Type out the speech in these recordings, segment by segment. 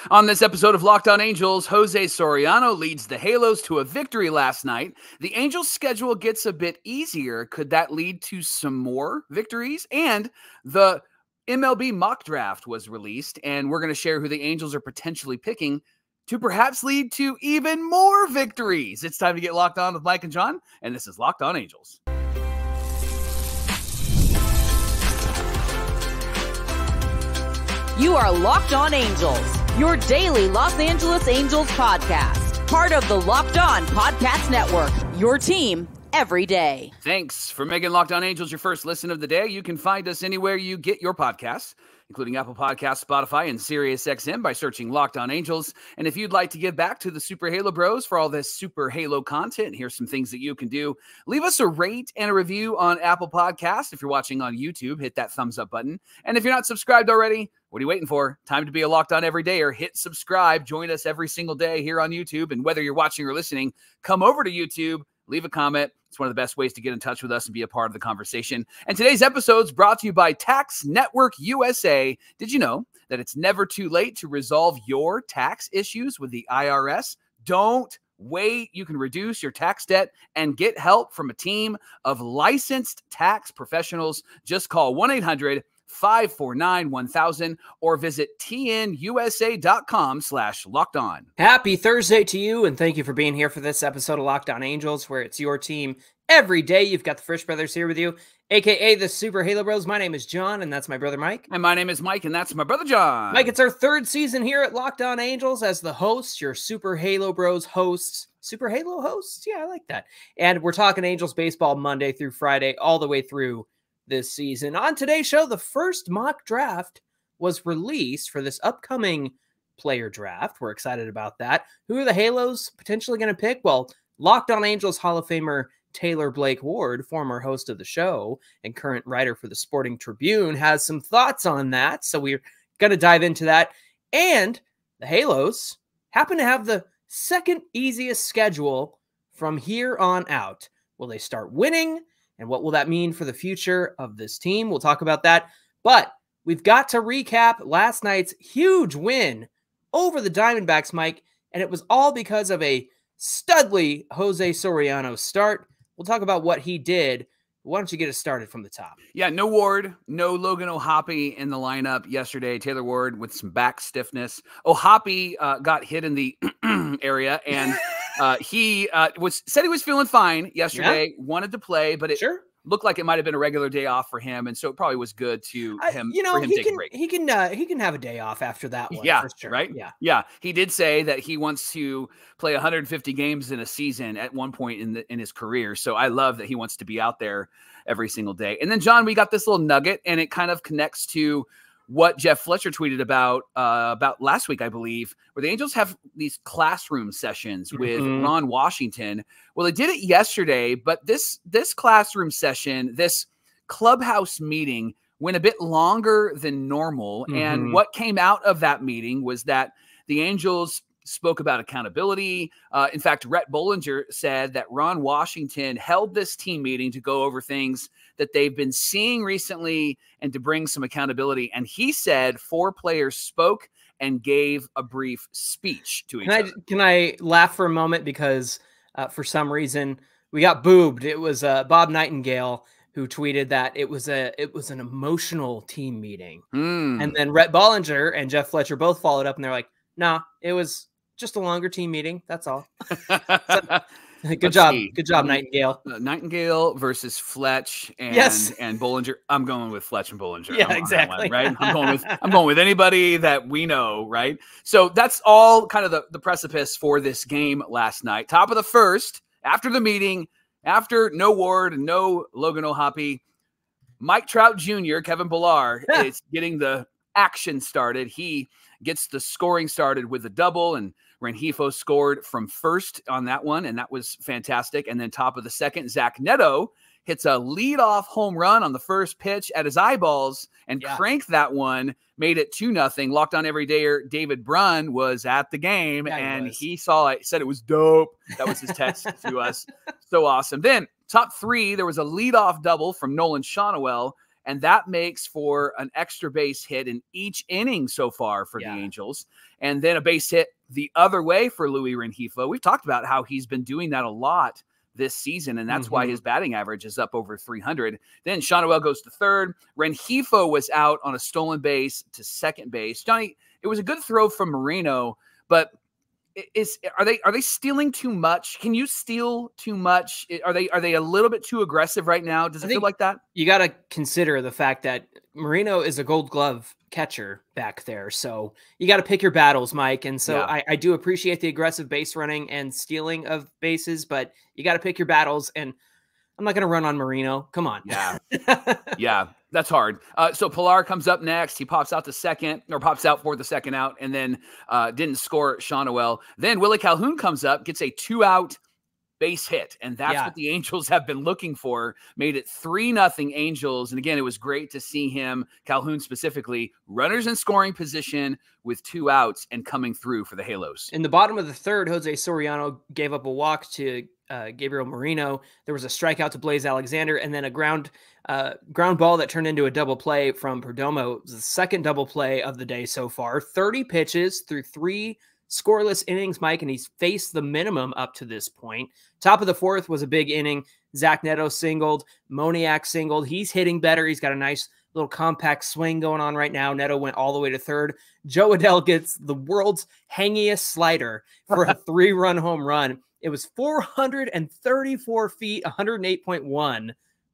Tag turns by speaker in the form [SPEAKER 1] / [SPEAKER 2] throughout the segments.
[SPEAKER 1] On this episode of Locked On Angels, Jose Soriano leads the Halos to a victory last night. The Angels' schedule gets a bit easier. Could that lead to some more victories? And the MLB mock draft was released, and we're going to share who the Angels are potentially picking to perhaps lead to even more victories. It's time to get locked on with Mike and John, and this is Locked On Angels.
[SPEAKER 2] You are Locked On Angels, your daily Los Angeles Angels podcast. Part of the Locked On Podcast Network, your team every day.
[SPEAKER 1] Thanks for making Locked On Angels your first listen of the day. You can find us anywhere you get your podcasts, including Apple Podcasts, Spotify, and SiriusXM by searching Locked On Angels. And if you'd like to give back to the Super Halo Bros for all this Super Halo content, here's some things that you can do. Leave us a rate and a review on Apple Podcasts. If you're watching on YouTube, hit that thumbs up button. And if you're not subscribed already, what are you waiting for? Time to be a Locked On Everydayer. Hit subscribe. Join us every single day here on YouTube. And whether you're watching or listening, come over to YouTube, leave a comment. It's one of the best ways to get in touch with us and be a part of the conversation. And today's episode is brought to you by Tax Network USA. Did you know that it's never too late to resolve your tax issues with the IRS? Don't wait. You can reduce your tax debt and get help from a team of licensed tax professionals. Just call 1-800-549-1000 or visit tnusa.com/lockedon.
[SPEAKER 3] Happy Thursday to you, and thank you for being here for this episode of Locked On Angels, where it's your team every day. You've got the Frisch Brothers here with you, a.k.a. the Super Halo Bros. My name is John, and that's my brother Mike.
[SPEAKER 1] And my name is Mike, and that's my brother John.
[SPEAKER 3] Mike, it's our third season here at Locked On Angels as the host, your Super Halo Bros hosts. Super Halo hosts? Yeah, I like that. And we're talking Angels baseball Monday through Friday, all the way through this season. On today's show, the first mock draft was released for this upcoming player draft. We're excited about that. Who are the Halos potentially going to pick? Well, Locked On Angels Hall of Famer Taylor Blake Ward, former host of the show and current writer for the Sporting Tribune, has some thoughts on that. So we're going to dive into that. And the Halos happen to have the second easiest schedule from here on out. Will they start winning? And what will that mean for the future of this team? We'll talk about that. But we've got to recap last night's huge win over the Diamondbacks, Mike. And it was all because of a studly Jose Soriano start. We'll talk about what he did. Why don't you get us started from the top?
[SPEAKER 1] Yeah, no Ward, no Logan O'Hoppe in the lineup yesterday. Taylor Ward with some back stiffness. O'Hoppe got hit in the area, and he said he was feeling fine yesterday, wanted to play, but it looked like it might have been a regular day off for him, and so it probably was good to him for him to take a break.
[SPEAKER 3] He can have a day off after that one.
[SPEAKER 1] Yeah,
[SPEAKER 3] for sure.
[SPEAKER 1] Right? Yeah. He did say that he wants to play 150 games in a season at one point in his career, so I love that he wants to be out there every single day. And then, John, we got this little nugget, and it kind of connects to what Jeff Fletcher tweeted about last week, I believe, where the Angels have these classroom sessions with Ron Washington. Well, they did it yesterday, but this classroom session, this clubhouse meeting, went a bit longer than normal. And what came out of that meeting was that the Angels spoke about accountability. In fact, Rhett Bollinger said that Ron Washington held this team meeting to go over things that they've been seeing recently and to bring some accountability. And he said 4 players spoke and gave a brief speech to each other.
[SPEAKER 3] Can I laugh for a moment? Because for some reason we got boobed. It was Bob Nightingale who tweeted that it was an emotional team meeting. And then Rhett Bollinger and Jeff Fletcher both followed up, and they're like, nah, it was just a longer team meeting. That's all. Good job, Nightingale.
[SPEAKER 1] Nightingale versus Fletch and Bollinger. I'm going with Fletch and Bollinger.
[SPEAKER 3] Yeah, exactly.
[SPEAKER 1] Right. I'm going with anybody that we know. Right. So that's all kind of the precipice for this game last night. Top of the first, after the meeting, after no Ward and no Logan O'Hoppe, Mike Trout Jr., Kevin Pillar is getting the action started. He gets the scoring started with a double, and Rengifo scored from first on that one, and that was fantastic. And then top of the second, Zach Neto hits a leadoff home run on the first pitch at his eyeballs and cranked that one, made it 2-0. Locked On Everydayer David Brunn was at the game, and he saw it, said it was dope. That was his text to us. So awesome. Then top 3, there was a leadoff double from Nolan Shonowell, and that makes for an extra base hit in each inning so far for the Angels, and then a base hit the other way for Luis Rengifo. We've talked about how he's been doing that a lot this season, and that's why his batting average is up over 300. Then Shawnuel goes to third. Rengifo was out on a stolen base to second base. Johnny, it was a good throw from Moreno, but are they stealing too much? Can you steal too much? Are they a little bit too aggressive right now? Does it feel like that?
[SPEAKER 3] You got to consider the fact that Moreno is a Gold Glove catcher back there, so you got to pick your battles, Mike. And so I do appreciate the aggressive base running and stealing of bases, but you got to pick your battles. And I'm not going to run on Moreno. Come on.
[SPEAKER 1] Yeah. Yeah. That's hard. So Pilar comes up next. He pops out for the second out, and then didn't score Shawnuel. Then Willie Calhoun comes up, gets a 2-out base hit, and that's what the Angels have been looking for. Made it 3-0 Angels, and again, it was great to see him, Calhoun specifically, runners in scoring position with 2 outs and coming through for the Halos.
[SPEAKER 3] In the bottom of the third, Jose Soriano gave up a walk to Gabriel Moreno. There was a strikeout to Blaze Alexander, and then a ground ball that turned into a double play from Perdomo. It was the second double play of the day so far. 30 pitches through 3 scoreless innings, Mike, and he's faced the minimum up to this point. Top of the fourth was a big inning. Zach Neto singled, Moniak singled. He's hitting better. He's got a nice little compact swing going on right now. Neto went all the way to third. Joe Adell gets the world's hangiest slider for a 3-run home run. It was 434 feet, 108.1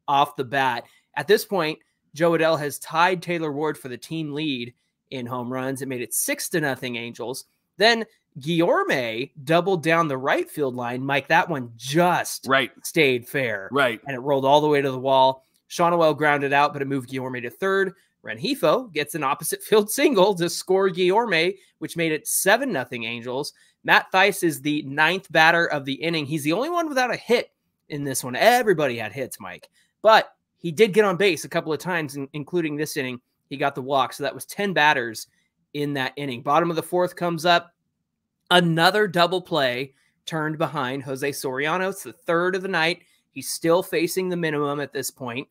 [SPEAKER 3] off the bat. At this point, Joe Adell has tied Taylor Ward for the team lead in home runs. It made it 6-0 Angels. Then Guillorme doubled down the right field line. Mike, that one just stayed fair.
[SPEAKER 1] Right.
[SPEAKER 3] And it rolled all the way to the wall. Shawnuel grounded out, but it moved Guillorme to third. Rengifo gets an opposite field single to score Guillorme, which made it 7-0 Angels. Matt Thaiss is the 9th batter of the inning. He's the only one without a hit in this one. Everybody had hits, Mike. But he did get on base a couple of times, including this inning. He got the walk, so that was 10 batters in that inning. Bottom of the fourth comes up. Another double play turned behind Jose Soriano. It's the third of the night. He's still facing the minimum at this point.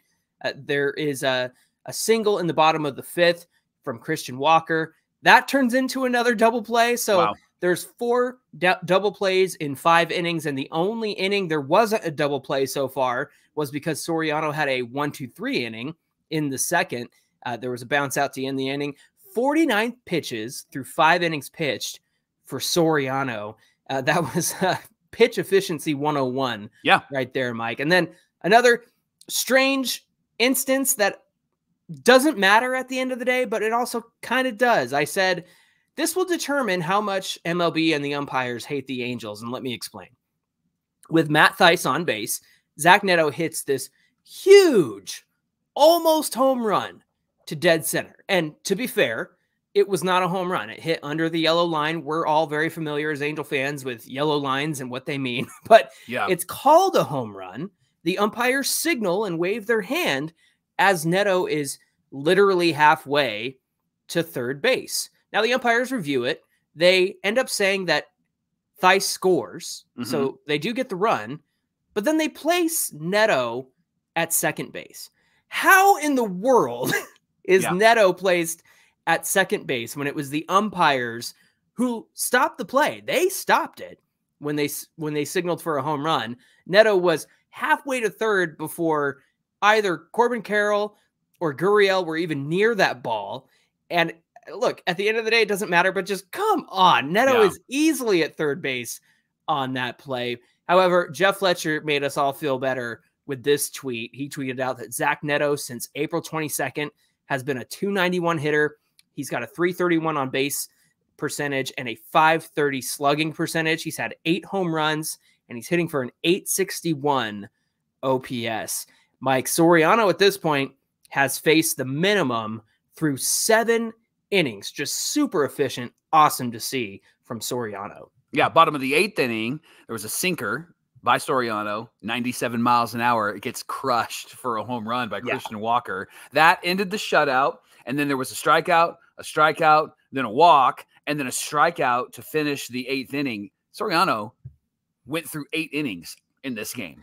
[SPEAKER 3] There is a single in the bottom of the fifth from Christian Walker. That turns into another double play. So there's 4 double plays in 5 innings, and the only inning there wasn't a double play so far was because Soriano had a 1-2-3 inning in the second. There was a bounce out to end the inning. 49 pitches through 5 innings pitched for Soriano. That was pitch efficiency 101 right there, Mike. And then another strange instance that doesn't matter at the end of the day, but it also kind of does. I said, this will determine how much MLB and the umpires hate the Angels, and let me explain. With Matt Thaiss on base, Zach Neto hits this huge, almost home run to dead center. And to be fair, it was not a home run. It hit under the yellow line. We're all very familiar as Angel fans with yellow lines and what they mean, but it's called a home run. The umpires signal and wave their hand as Neto is literally halfway to third base. Now the umpires review it. They end up saying that Thaiss scores, so they do get the run, but then they place Neto at second base. How in the world is Neto placed at second base when it was the umpires who stopped the play? They stopped it when they signaled for a home run. Neto was halfway to third before either Corbin Carroll or Gurriel were even near that ball. And look, at the end of the day, it doesn't matter, but just come on. Neto is easily at third base on that play. However, Jeff Fletcher made us all feel better with this tweet. He tweeted out that Zach Neto, since April 22nd, has been a .291 hitter. He's got a .331 on base percentage and a .530 slugging percentage. He's had 8 home runs, and he's hitting for an .861 OPS. Mike Soriano at this point has faced the minimum through 7 innings. Just super efficient. Awesome to see from Soriano.
[SPEAKER 1] Yeah, bottom of the 8th inning, there was a sinker by Soriano, 97 miles an hour. It gets crushed for a home run by Christian Walker. That ended the shutout, and then there was a strikeout, then a walk, and then a strikeout to finish the 8th inning. Soriano went through 8 innings in this game.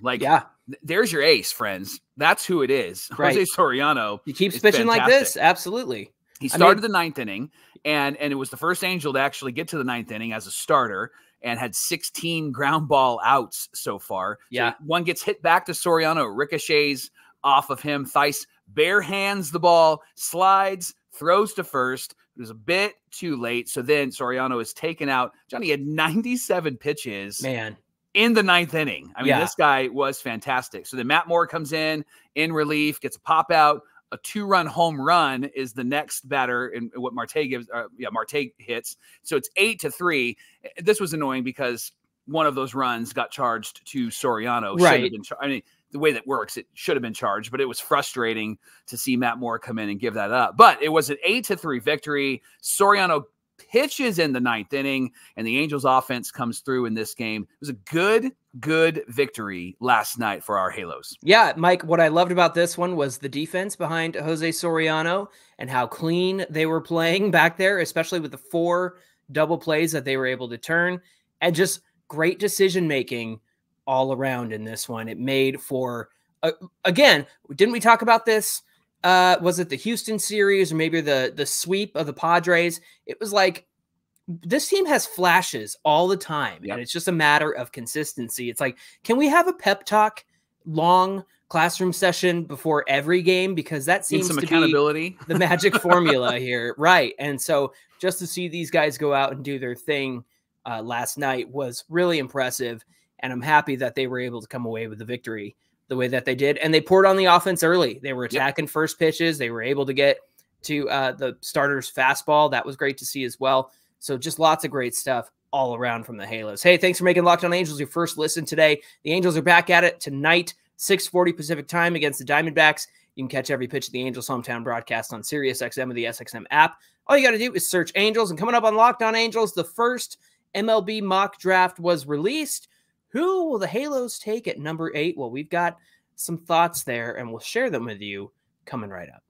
[SPEAKER 1] There's your ace, friends. That's who it is.
[SPEAKER 3] Right.
[SPEAKER 1] Jose Soriano.
[SPEAKER 3] He keeps pitching like this. Absolutely.
[SPEAKER 1] He started the 9th inning, and it was the first Angel to actually get to the 9th inning as a starter, and had 16 ground ball outs so far.
[SPEAKER 3] Yeah.
[SPEAKER 1] So one gets hit back to Soriano, ricochets off of him. Theis bare hands the ball, slides, throws to first. It was a bit too late. So then Soriano is taken out. Johnny had 97 pitches.
[SPEAKER 3] Man.
[SPEAKER 1] In the 9th inning. I mean, this guy was fantastic. So then Matt Moore comes in relief, gets a pop out. A 2-run home run is the next batter in what Marte gives. Marte hits. So it's 8-3. This was annoying because one of those runs got charged to Soriano.
[SPEAKER 3] Right.
[SPEAKER 1] I mean, the way that works, it should have been charged, but it was frustrating to see Matt Moore come in and give that up. But it was an 8-3 victory. Soriano pitches in the 9th inning, and the Angels offense comes through in this game. It was a good victory last night for our Halos.
[SPEAKER 3] Yeah, Mike, what I loved about this one was the defense behind Jose Soriano and how clean they were playing back there, especially with the 4 double plays that they were able to turn, and just great decision-making all around in this one. It made for, again, didn't we talk about this? Was it the Houston series or maybe the sweep of the Padres? It was like, this team has flashes all the time, and it's just a matter of consistency. It's like, can we have a pep talk, long classroom session before every game? Because that seems to be the magic formula here. Right. And so just to see these guys go out and do their thing last night was really impressive. And I'm happy that they were able to come away with the victory the way that they did. And they poured on the offense early. They were attacking first pitches. They were able to get to the starter's fastball. That was great to see as well. So just lots of great stuff all around from the Halos. Hey, thanks for making Locked On Angels your first listen today. The Angels are back at it tonight, 6:40 Pacific time against the Diamondbacks. You can catch every pitch of the Angels hometown broadcast on SiriusXM or the SXM app. All you got to do is search Angels. And coming up on Locked On Angels, the first MLB mock draft was released. Who will the Halos take at number 8? Well, we've got some thoughts there, and we'll share them with you coming right up.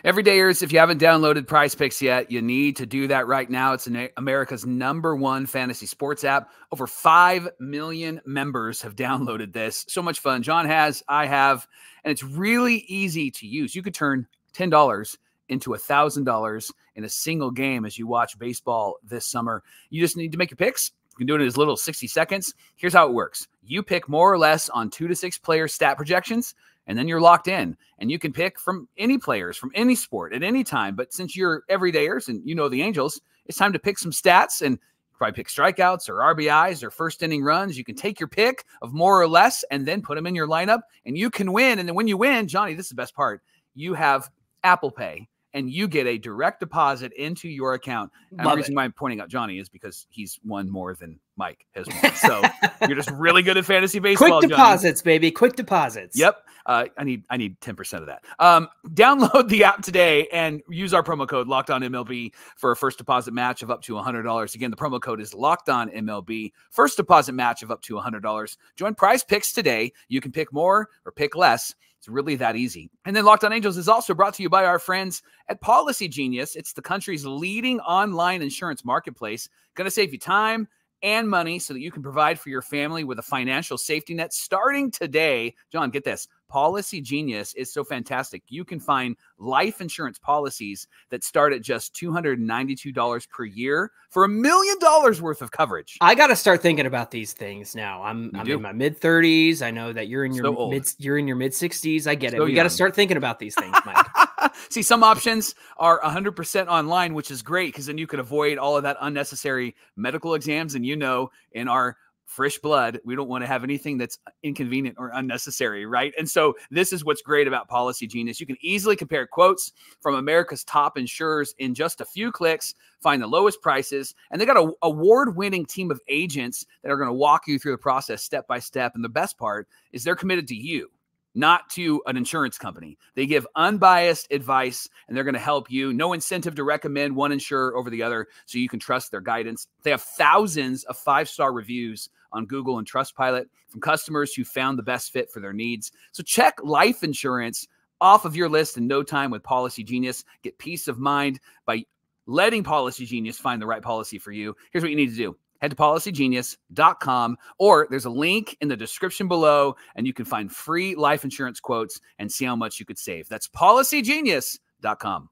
[SPEAKER 1] Everydayers, if you haven't downloaded Prize Picks yet, you need to do that right now. It's America's #1 fantasy sports app. Over 5 million members have downloaded this. So much fun. John has, I have, and it's really easy to use. You could turn $10 into $1,000 in a single game as you watch baseball this summer. You just need to make your picks. You can do it in as little as 60 seconds. Here's how it works. You pick more or less on 2 to 6 player stat projections, and then you're locked in. And you can pick from any players, from any sport at any time. But since you're everydayers and you know the Angels, it's time to pick some stats, and probably pick strikeouts or RBIs or first inning runs. You can take your pick of more or less and then put them in your lineup, and you can win. And then when you win, Johnny, this is the best part. You have Apple Pay, and you get a direct deposit into your account. And the reason why I'm pointing out Johnny is because he's won more than Mike has won. So you're just really good at fantasy baseball.
[SPEAKER 3] Quick deposits, Johnny. Baby. Quick deposits.
[SPEAKER 1] Yep. I need 10% of that. Download the app today and use our promo code LOCKEDONMLB for a first deposit match of up to $100. Again, the promo code is LOCKEDONMLB. First deposit match of up to $100. Join Prize Picks today. You can pick more or pick less. It's really that easy. And then Locked On Angels is also brought to you by our friends at Policy Genius. It's the country's leading online insurance marketplace. Going to save you time and money so that you can provide for your family with a financial safety net starting today. John, get this. Policy Genius is so fantastic. You can find life insurance policies that start at just $292 per year for $1 million worth of coverage.
[SPEAKER 3] I got to start thinking about these things now. I'm in my mid-30s. I know that you're in your mid-60s. I get it. We got to start thinking about these things, Mike.
[SPEAKER 1] See, some options are 100% online, which is great because then you can avoid all of that unnecessary medical exams. And in our fresh blood, we don't want to have anything that's inconvenient or unnecessary, right? And so this is what's great about Policy Genius. You can easily compare quotes from America's top insurers in just a few clicks, find the lowest prices, and they got an award-winning team of agents that are going to walk you through the process step by step. And the best part is they're committed to you, not to an insurance company. They give unbiased advice, and they're going to help you. No incentive to recommend one insurer over the other, so you can trust their guidance. They have thousands of 5-star reviews on Google and Trustpilot from customers who found the best fit for their needs. So check life insurance off of your list in no time with Policy Genius. Get peace of mind by letting Policy Genius find the right policy for you. Here's what you need to do. head to policygenius.com, or there's a link in the description below, and you can find free life insurance quotes and see how much you could save. That's policygenius.com.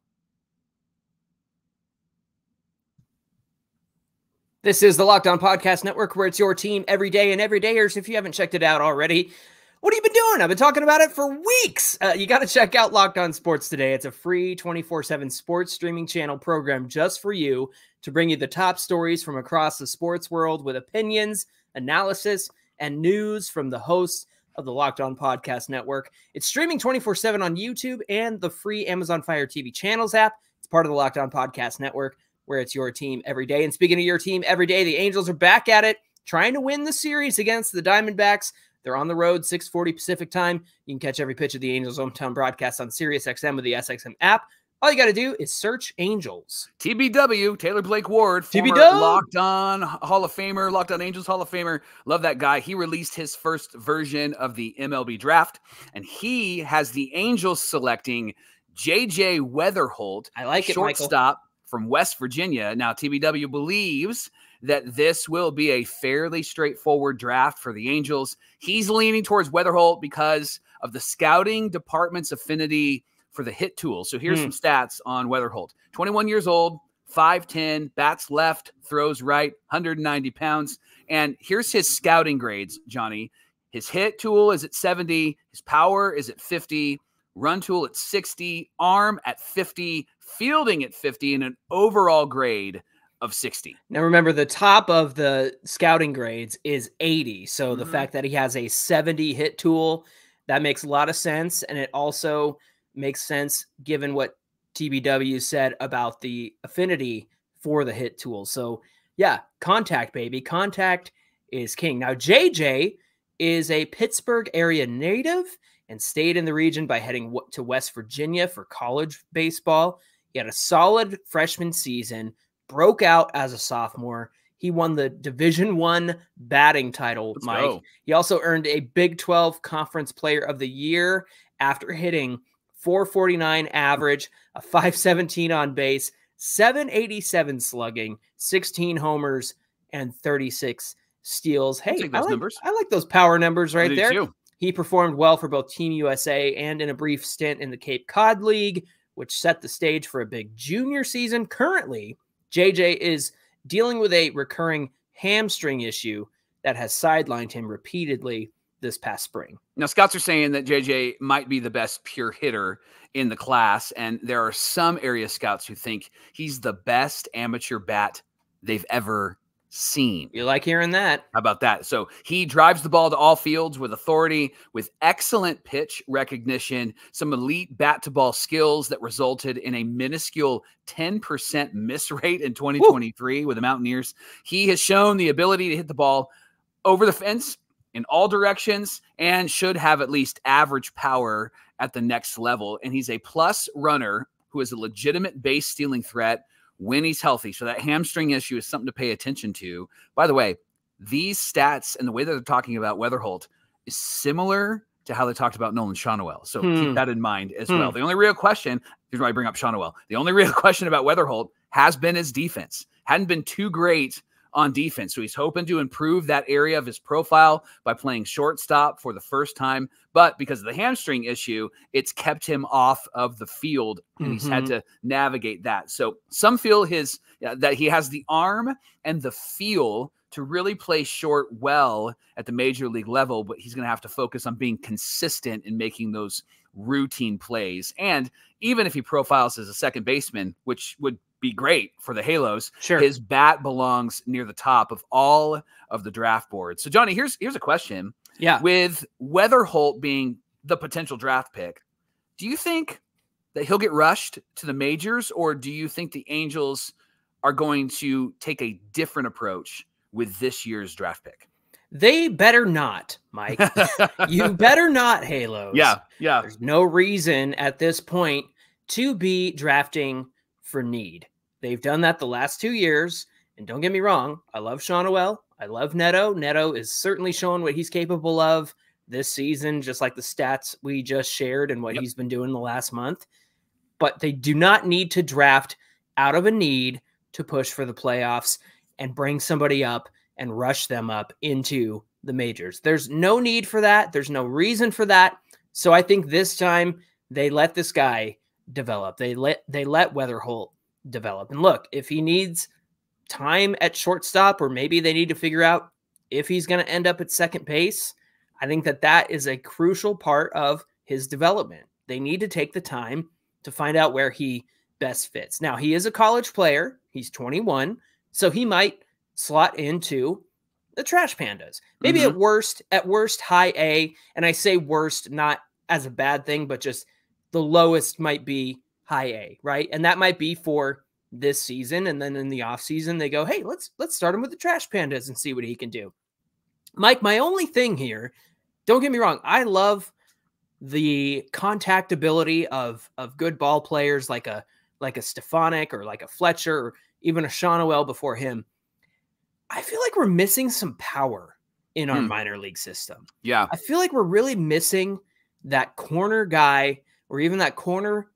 [SPEAKER 3] This is the Locked On Podcast Network, where it's your team every day. And everydayers, if you haven't checked it out already, what have you been doing? I've been talking about it for weeks. You got to check out Locked On Sports Today. It's a free 24/7 sports streaming channel program just for you to bring you the top stories from across the sports world with opinions, analysis, and news from the hosts of the Locked On Podcast Network. It's streaming 24/7 on YouTube and the free Amazon Fire TV channels app. It's part of the Locked On Podcast Network, where it's your team every day. And speaking of your team every day, the Angels are back at it, trying to win the series against the Diamondbacks. They're on the road, 6:40 Pacific time. You can catch every pitch of the Angels' hometown broadcast on SiriusXM with the SXM app. All you got to do is search Angels.
[SPEAKER 1] TBW, Taylor Blake Ward, former Locked On Hall of Famer, Locked On Angels Hall of Famer. Love that guy. He released his first version of the MLB Draft, and he has the Angels selecting J.J. Weatherholt,
[SPEAKER 3] I like it,
[SPEAKER 1] shortstop
[SPEAKER 3] Michael,
[SPEAKER 1] from West Virginia. Now, TBW believes that this will be a fairly straightforward draft for the Angels. He's leaning towards Weatherholt because of the scouting department's affinity for the hit tool. So here's some stats on Weatherholt. 21 years old, 5'10", bats left, throws right, 190 pounds. And here's his scouting grades, Johnny. His hit tool is at 70. His power is at 50. Run tool at 60, arm at 50, fielding at 50, and an overall grade of 60.
[SPEAKER 3] Now remember, the top of the scouting grades is 80. So the fact that he has a 70 hit tool, that makes a lot of sense. And it also makes sense given what TBW said about the affinity for the hit tool. So yeah, contact, baby. Contact is king. Now JJ is a Pittsburgh area native and stayed in the region by heading to West Virginia for college baseball. He had a solid freshman season, broke out as a sophomore. He won the Division I batting title, Mike.
[SPEAKER 1] Go.
[SPEAKER 3] He also earned a Big 12 Conference Player of the Year after hitting .449 average, a .517 on base, .787 slugging, 16 homers, and 36 steals. Hey, I like those power numbers right there.
[SPEAKER 1] Too.
[SPEAKER 3] He performed well for both Team USA and in a brief stint in the Cape Cod League, which set the stage for a big junior season. Currently, JJ is dealing with a recurring hamstring issue that has sidelined him repeatedly this past spring.
[SPEAKER 1] Now, scouts are saying that JJ might be the best pure hitter in the class, and there are some area scouts who think he's the best amateur bat they've ever seen.
[SPEAKER 3] You like hearing that?
[SPEAKER 1] How about that? So he drives the ball to all fields with authority, with excellent pitch recognition, some elite bat-to-ball skills that resulted in a minuscule 10% miss rate in 2023 with the Mountaineers. He has shown the ability to hit the ball over the fence in all directions and should have at least average power at the next level. And he's a plus runner who is a legitimate base stealing threat when he's healthy. So that hamstring issue is something to pay attention to. By the way, these stats and the way that they're talking about Weatherholt is similar to how they talked about Nolan Shawnuel. So keep that in mind as well. The only real question, here's why I bring up Shawnuel. The only real question about Weatherholt has been his defense. Hadn't been too great on defense. So he's hoping to improve that area of his profile by playing shortstop for the first time. But because of the hamstring issue, it's kept him off of the field, and he's had to navigate that. So some feel that he has the arm and the feel to really play short well at the major league level, but he's going to have to focus on being consistent in making those routine plays. And even if he profiles as a second baseman, which would be great for the Halos, his bat belongs near the top of all of the draft boards. So Johnny, here's a question.
[SPEAKER 3] Yeah.
[SPEAKER 1] With Weatherholt being the potential draft pick, do you think that he'll get rushed to the majors, or do you think the Angels are going to take a different approach with this year's draft pick?
[SPEAKER 3] They better not, Mike. You better not, Halos.
[SPEAKER 1] Yeah.
[SPEAKER 3] There's no reason at this point to be drafting for need. They've done that the last 2 years. And don't get me wrong, I love Shawnuel. I love Neto. Neto is certainly showing what he's capable of this season, just like the stats we just shared and what he's been doing the last month. But they do not need to draft out of a need to push for the playoffs and bring somebody up and rush them up into the majors. There's no need for that. There's no reason for that. So I think this time they let this guy develop. They let Weatherholt develop. And look, if he needs time at shortstop, or maybe they need to figure out if he's going to end up at second base, I think that is a crucial part of his development. They need to take the time to find out where he best fits. Now, he is a college player. He's 21, so he might slot into the Trash Pandas. Maybe at worst, high A. And I say worst not as a bad thing, but just the lowest might be high A, right? And that might be for this season. And then in the off season, they go, hey, let's start him with the Trash Pandas and see what he can do. Mike, my only thing here, don't get me wrong, I love the contact ability of good ball players like a Stefanik or like a Fletcher or even a Shawnoel before him. I feel like we're missing some power in our minor league system.
[SPEAKER 1] Yeah.
[SPEAKER 3] I feel like we're really missing that corner guy or even that corner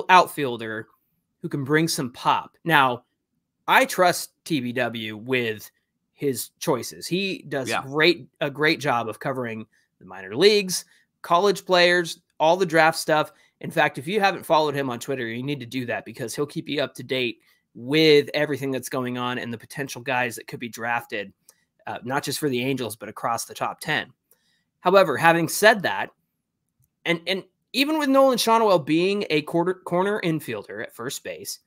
[SPEAKER 3] outfielder who can bring some pop. Now, I trust TBW with his choices. He does a great job of covering the minor leagues, college players, all the draft stuff. In fact, if you haven't followed him on Twitter, you need to do that because he'll keep you up to date with everything that's going on and the potential guys that could be drafted, not just for the Angels, but across the top 10. However, having said that, and even with Nolan Shawnoel being a corner infielder at first base,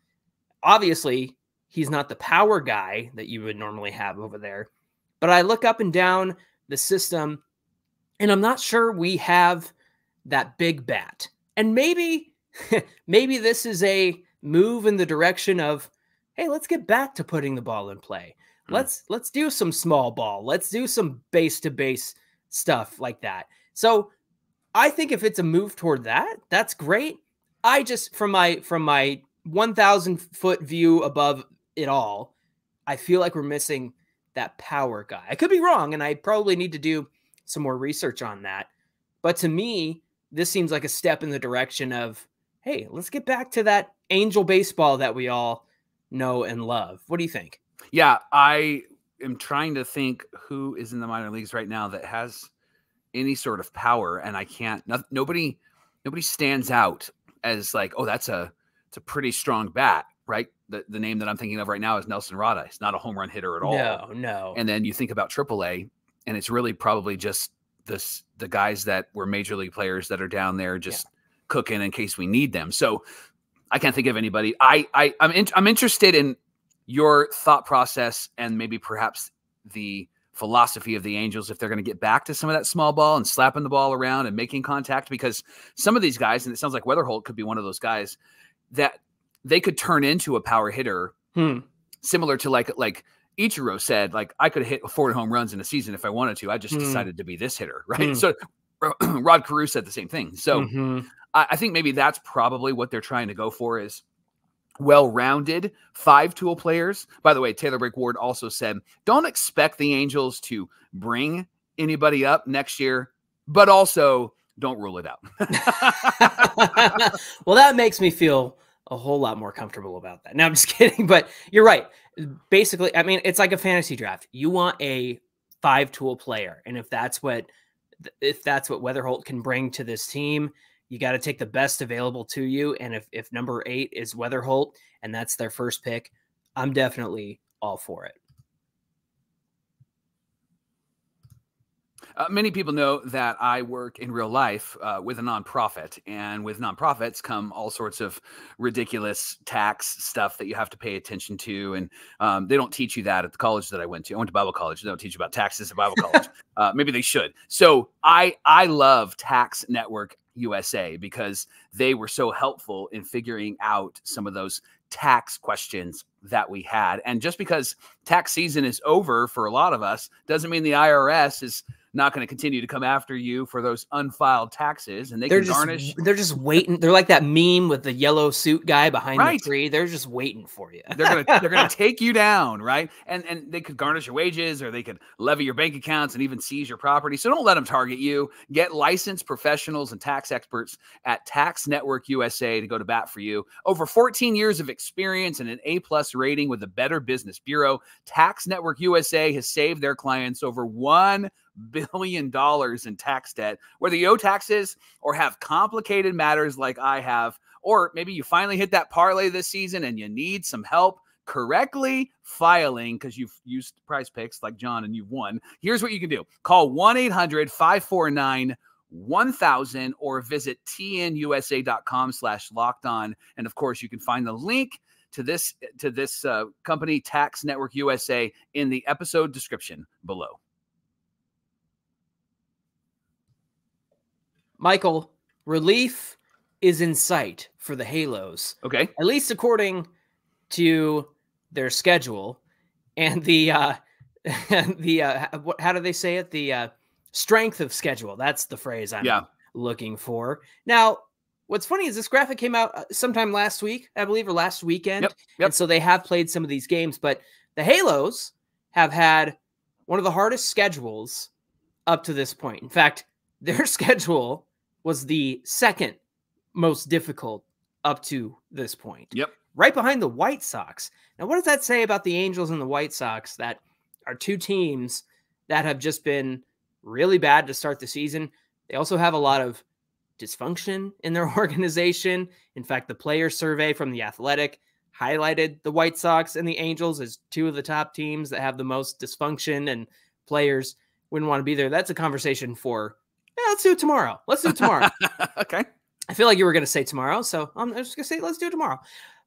[SPEAKER 3] obviously he's not the power guy that you would normally have over there. But I look up and down the system, and I'm not sure we have that big bat. And maybe this is a move in the direction of, hey, let's get back to putting the ball in play. Let's do some small ball. Let's do some base-to-base stuff like that. So I think if it's a move toward that, that's great. I just, from my 1,000-foot view above it all, I feel like we're missing that power guy. I could be wrong, and I probably need to do some more research on that. But to me, this seems like a step in the direction of, hey, let's get back to that Angel baseball that we all know and love. What do you think?
[SPEAKER 1] Yeah, I am trying to think who is in the minor leagues right now that has any sort of power, and I can't. Nobody stands out as like, oh, it's a pretty strong bat, right? The name that I'm thinking of right now is Nelson Rada. He's not a home run hitter at all.
[SPEAKER 3] No.
[SPEAKER 1] And then you think about AAA, and it's really probably just the guys that were major league players that are down there just cooking in case we need them. So I can't think of anybody. I'm interested in your thought process and maybe perhaps the philosophy of the Angels if they're going to get back to some of that small ball and slapping the ball around and making contact, because some of these guys, and it sounds like Weatherholt could be one of those guys, that they could turn into a power hitter similar to like Ichiro said, like, I could hit 40 home runs in a season if I wanted to. I just decided to be this hitter, right? So Rod Carew said the same thing. So I think maybe that's probably what they're trying to go for, is well-rounded 5-tool players. By the way, Taylor Brake Ward also said, don't expect the Angels to bring anybody up next year, but also don't rule it out.
[SPEAKER 3] Well, that makes me feel a whole lot more comfortable about that. Now, I'm just kidding, but you're right. Basically, I mean, it's like a fantasy draft. You want a 5-tool player, and if that's what Weatherholt can bring to this team, you got to take the best available to you. And if number 8 is Weatherholt and that's their first pick, I'm definitely all for it.
[SPEAKER 1] Many people know that I work in real life with a nonprofit, and with nonprofits come all sorts of ridiculous tax stuff that you have to pay attention to. And they don't teach you that at the college that I went to. I went to Bible college. They don't teach you about taxes at Bible college. Maybe they should. So I love Tax Network USA because they were so helpful in figuring out some of those tax questions that we had. And just because tax season is over for a lot of us doesn't mean the IRS is not going to continue to come after you for those unfiled taxes, and
[SPEAKER 3] they're just waiting. They're like that meme with the yellow suit guy behind the tree. They're just waiting for you.
[SPEAKER 1] They're gonna take you down, right? And they could garnish your wages, or they could levy your bank accounts and even seize your property. So don't let them target you. Get licensed professionals and tax experts at Tax Network USA to go to bat for you. Over 14 years of experience and an A+ rating with the Better Business Bureau, Tax Network USA has saved their clients over $1 billion in tax debt, whether you owe taxes or have complicated matters like I have, or maybe you finally hit that parlay this season and you need some help correctly filing because you've used Prize Picks like John and you've won. Here's what you can do. Call 1-800-549-1000 or visit tnusa.com/lockedon. And of course, you can find the link to this company, Tax Network USA, in the episode description below.
[SPEAKER 3] Michael, relief is in sight for the Halos.
[SPEAKER 1] Okay.
[SPEAKER 3] At least according to their schedule and the how do they say it? The strength of schedule. That's the phrase I'm looking for. Now, what's funny is this graphic came out sometime last week, I believe, or last weekend.
[SPEAKER 1] Yep.
[SPEAKER 3] And so they have played some of these games, but the Halos have had one of the hardest schedules up to this point. In fact, their schedule was the second most difficult up to this point.
[SPEAKER 1] Yep.
[SPEAKER 3] Right behind the White Sox. Now, what does that say about the Angels and the White Sox? That are two teams that have just been really bad to start the season. They also have a lot of dysfunction in their organization. In fact, the player survey from The Athletic highlighted the White Sox and the Angels as two of the top teams that have the most dysfunction, and players wouldn't want to be there. That's a conversation for let's do it tomorrow. Let's do it tomorrow.
[SPEAKER 1] Okay.
[SPEAKER 3] I feel like you were going to say tomorrow, so I'm just going to say let's do it tomorrow.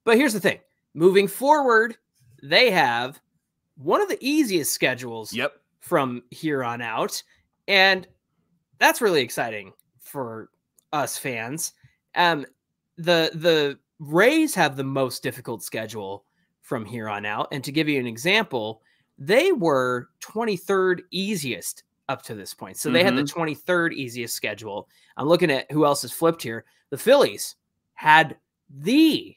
[SPEAKER 3] But here's the thing. Moving forward, they have one of the easiest schedules from here on out, and that's really exciting for us fans. The Rays have the most difficult schedule from here on out, and to give you an example, they were 23rd easiest up to this point. So they had the 23rd easiest schedule. I'm looking at who else is flipped here. The Phillies had the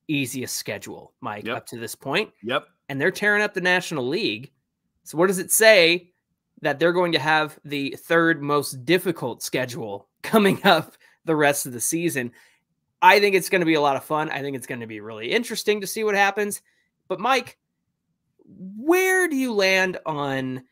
[SPEAKER 3] easiest schedule, Mike, up to this point.
[SPEAKER 1] Yep.
[SPEAKER 3] And they're tearing up the National League. So what does it say that they're going to have the third most difficult schedule coming up the rest of the season? I think it's going to be a lot of fun. I think it's going to be really interesting to see what happens. But Mike, where do you land on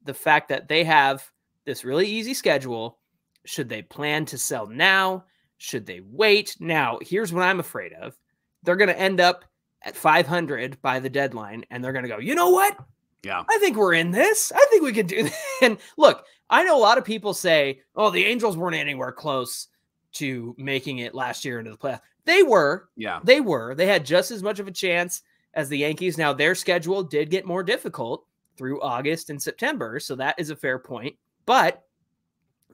[SPEAKER 3] the fact that they have this really easy schedule? Should they plan to sell now? Should they wait? Now, here's what I'm afraid of. They're going to end up at 500 by the deadline, and they're going to go, you know what?
[SPEAKER 1] Yeah,
[SPEAKER 3] I think we're in this. I think we can do this. And look, I know a lot of people say, oh, the Angels weren't anywhere close to making it last year into the playoffs. They were. Yeah. They were. They had just as much of a chance as the Yankees. Now, their schedule did get more difficult through August and September, so that is a fair point. But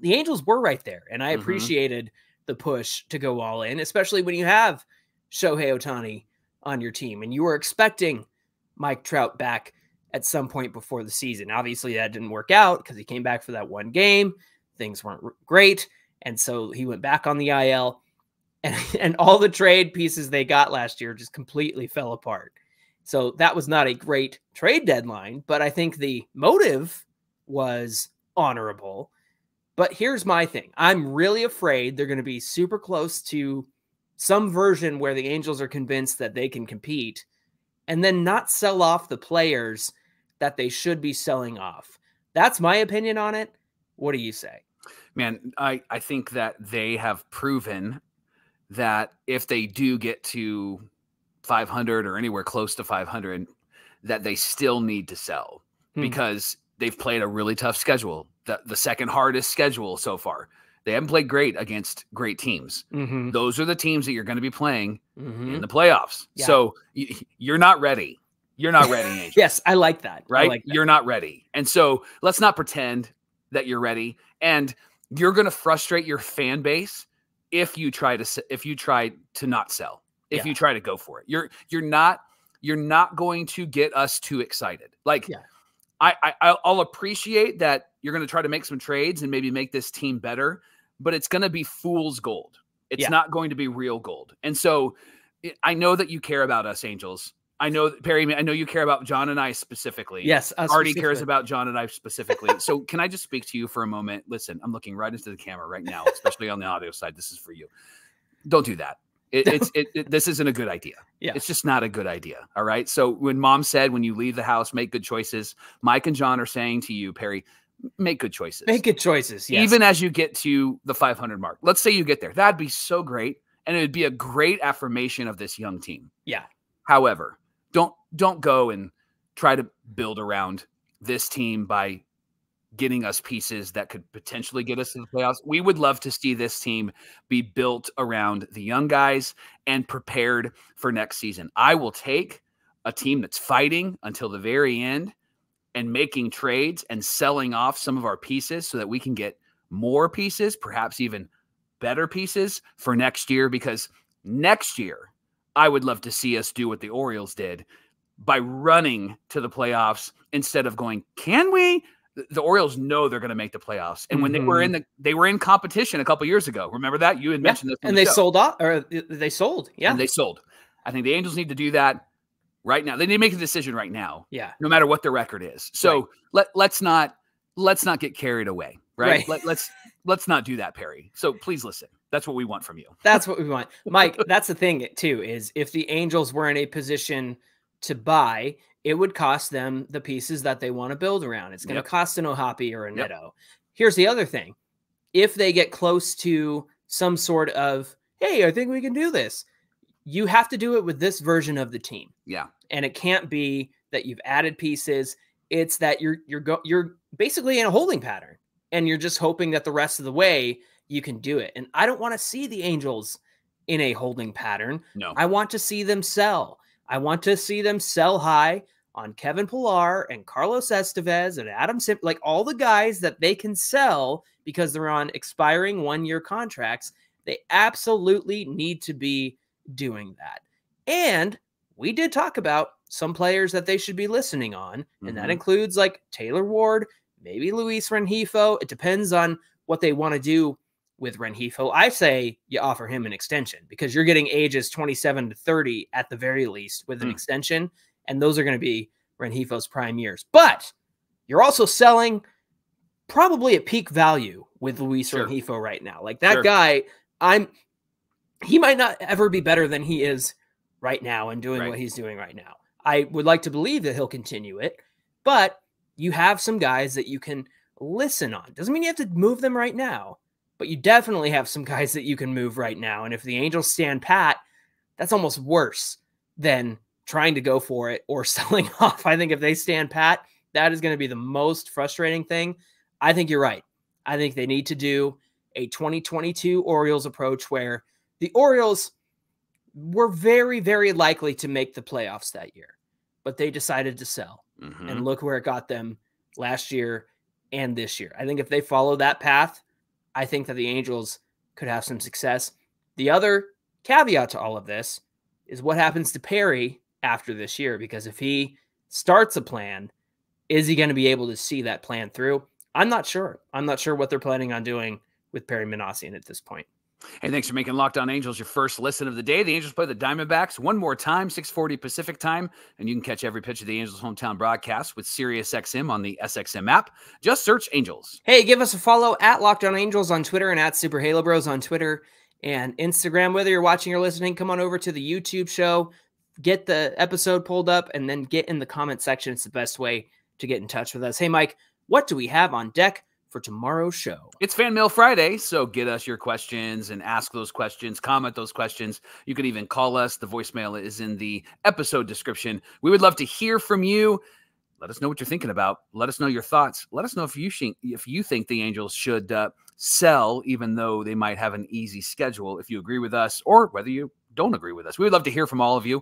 [SPEAKER 3] the Angels were right there, and I appreciated the push to go all in, especially when you have Shohei Ohtani on your team, and you were expecting Mike Trout back at some point before the season. Obviously, that didn't work out because he came back for that one game. Things weren't great, and so he went back on the IL, and all the trade pieces they got last year just completely fell apart. So that was not a great trade deadline, but I think the motive was honorable. But here's my thing. I'm really afraid they're going to be super close to some version where the Angels are convinced that they can compete and then not sell off the players that they should be selling off. That's my opinion on it. What do you say?
[SPEAKER 1] Man, I think that they have proven that if they do get to 500 or anywhere close to 500, that they still need to sell because they've played a really tough schedule, the second hardest schedule so far. They haven't played great against great teams. Those are the teams that you're going to be playing in the playoffs. Yeah. So you're not ready. You're not ready, Angel.
[SPEAKER 3] Yes, I like that.
[SPEAKER 1] Right?
[SPEAKER 3] Like that.
[SPEAKER 1] You're not ready. And so let's not pretend that you're ready. And you're going to frustrate your fan base if you try to not sell. If you try to go for it, you're not going to get us too excited. Like I'll appreciate that you're going to try to make some trades and maybe make this team better, but it's going to be fool's gold. It's not going to be real gold. And so I know that you care about us, Angels. I know, Perry, I know you care about John and I specifically.
[SPEAKER 3] Yes.
[SPEAKER 1] Artie cares about John and I specifically. So can I just speak to you for a moment? Listen, I'm looking right into the camera right now, especially on the audio side. This is for you. Don't do that. This isn't a good idea.
[SPEAKER 3] Yeah.
[SPEAKER 1] It's just not a good idea. All right. So when Mom said, when you leave the house, make good choices, Mike and John are saying to you, Perry, make good choices.
[SPEAKER 3] Make good choices. Yes.
[SPEAKER 1] Even as you get to the 500 mark. Let's say you get there. That'd be so great. And it would be a great affirmation of this young team.
[SPEAKER 3] Yeah.
[SPEAKER 1] However, don't go and try to build around this team by getting us pieces that could potentially get us to the playoffs. We would love to see this team be built around the young guys and prepared for next season. I will take a team that's fighting until the very end and making trades and selling off some of our pieces so that we can get more pieces, perhaps even better pieces for next year, because next year I would love to see us do what the Orioles did by running to the playoffs instead of going, can we? The Orioles know they're going to make the playoffs. And when they were in competition a couple years ago, remember that? You had mentioned this.
[SPEAKER 3] And they sold off, or they sold. Yeah.
[SPEAKER 1] And they sold. I think the Angels need to do that right now. They need to make a decision right now.
[SPEAKER 3] Yeah.
[SPEAKER 1] No matter what the record is. So let's not get carried away. Right. Let's not do that, Perry. So please listen. That's what we want from you.
[SPEAKER 3] That's what we want. Mike, that's the thing too, is if the Angels were in a position to buy, it would cost them the pieces that they want to build around. It's going to cost an Ohapi or a Neto. Here's the other thing. If they get close to some sort of, hey, I think we can do this, you have to do it with this version of the team.
[SPEAKER 1] Yeah.
[SPEAKER 3] And it can't be that you've added pieces. It's that you're basically in a holding pattern and you're just hoping that the rest of the way you can do it. And I don't want to see the Angels in a holding pattern.
[SPEAKER 1] No.
[SPEAKER 3] I want to see them sell. I want to see them sell high on Kevin Pillar and Carlos Estevez and Adam Simp, like all the guys that they can sell because they're on expiring one-year contracts. They absolutely need to be doing that. And we did talk about some players that they should be listening on, and that includes like Taylor Ward, maybe Luis Rengifo. It depends on what they want to do with Rengifo. I say you offer him an extension because you're getting ages 27 to 30 at the very least with an extension, and those are going to be Rengifo's prime years. But you're also selling probably at peak value with Luis Rengifo right now. Like that guy, he might not ever be better than he is right now and doing what he's doing right now. I would like to believe that he'll continue it, but you have some guys that you can listen on. Doesn't mean you have to move them right now, but you definitely have some guys that you can move right now. And if the Angels stand pat, that's almost worse than trying to go for it or selling off. I think if they stand pat, that is going to be the most frustrating thing. I think you're right. I think they need to do a 2022 Orioles approach where the Orioles were very, very likely to make the playoffs that year, but they decided to sell. And look where it got them last year and this year. I think if they follow that path, I think that the Angels could have some success. The other caveat to all of this is what happens to Perry after this year, because if he starts a plan, is he going to be able to see that plan through? I'm not sure. I'm not sure what they're planning on doing with Perry Minasian at this point.
[SPEAKER 1] Hey, thanks for making Locked On Angels your first listen of the day. The Angels play the Diamondbacks one more time, 6:40 Pacific time, and you can catch every pitch of the Angels' hometown broadcast with SiriusXM on the SXM app. Just search Angels.
[SPEAKER 3] Hey, give us a follow at Locked On Angels on Twitter and at Super Halo Bros on Twitter and Instagram. Whether you're watching or listening, come on over to the YouTube show, get the episode pulled up, and then get in the comment section. It's the best way to get in touch with us. Hey, Mike, what do we have on deck for tomorrow's show?
[SPEAKER 1] It's Fan Mail Friday, so get us your questions and ask those questions, comment those questions. You can even call us. The voicemail is in the episode description. We would love to hear from you. Let us know what you're thinking about. Let us know your thoughts. Let us know if you think the Angels should sell, even though they might have an easy schedule, if you agree with us or whether you don't agree with us. We would love to hear from all of you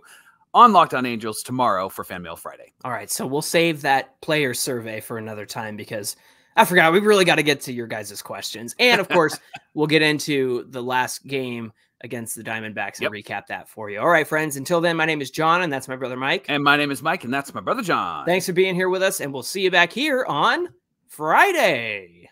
[SPEAKER 1] on Locked On Angels tomorrow for Fan Mail Friday.
[SPEAKER 3] All right, so we'll save that player survey for another time because I forgot. We really got to get to your guys' questions. And, of course, we'll get into the last game against the Diamondbacks and
[SPEAKER 1] Yep.
[SPEAKER 3] recap that for you. All right, friends. Until then, my name is John, and that's my brother Mike.
[SPEAKER 1] And my name is Mike, and that's my brother John.
[SPEAKER 3] Thanks for being here with us, and we'll see you back here on Friday.